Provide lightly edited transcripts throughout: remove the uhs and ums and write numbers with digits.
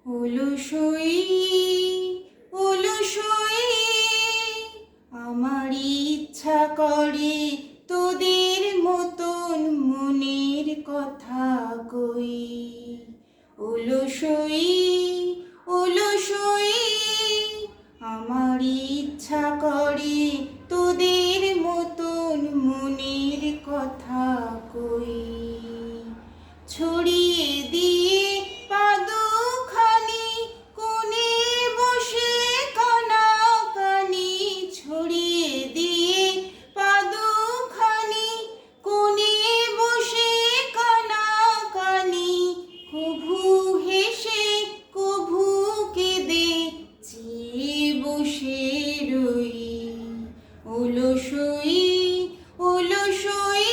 অলসই অলসই আমার ইচ্ছা করে তোদের মতন মনের কথা কই। অলসই অলসই আমার ইচ্ছা করে তোদের মতন মনের কথা কই। ছড়িয়ে দিয়ে পাদুখানি কোণে বসে কানাকানি, ছড়িয়ে দিয়ে পাদুখানি কোণে বসে কানাকানি, কভু হেসে কভু কেঁদে চেয়ে বসে রই। অলসই অলসই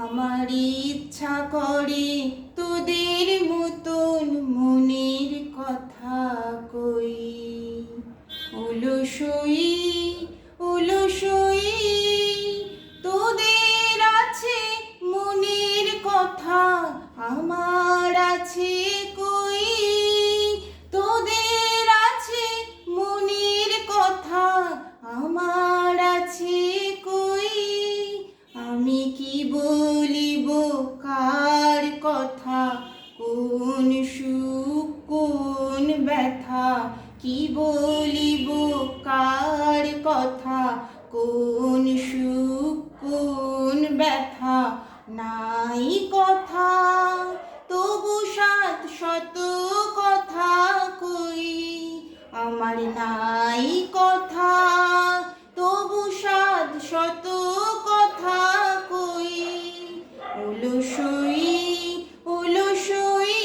আমার ইচ্ছা করে তোদের মতন মনের কথা কই। অলসই অলসই তোদের আছে মনের কথা, আমার আছে কই। তোদের আছে মনের কথা, আমার আছে কই। আমি কি বলিব কার কথা, কোন সুখ কোন ব্যথা, কি বলিব কার কথা, কোন সুখ কোন ব্যথা। নাই কথা তবু সাত শত কথা কই, আমার নাই কথা তবু সাত শত কথা কই। অলসই অলসই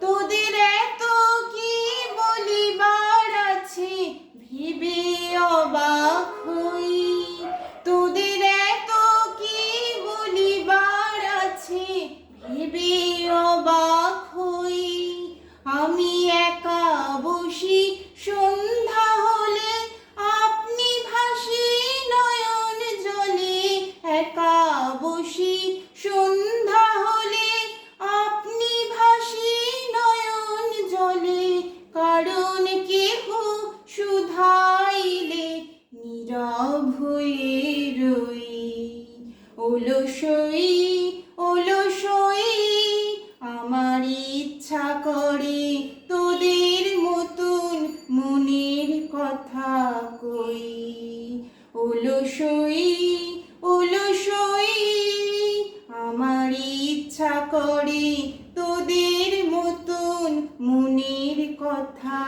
তোদের এত কি বলিবার আছে ভেবে অবাক হই। তোদের এত কি বলিবার আছে ভেবে অবাক হই। আমি একা বসি সন্ধ্যা হলে আপনি ভাসি নয়ন জলে, একা বসি সন্ধ্যা হলে আপনি ভাসি নয়ন জলে। কারণ কেহ শুধাইলে নীরব হয়ে রই। অলসই অলসই আমার ইচ্ছা করে তোদের মতন মনের কথা কই। অলসই অলসই আমার ইচ্ছা করে তোদের মতন মনের কথা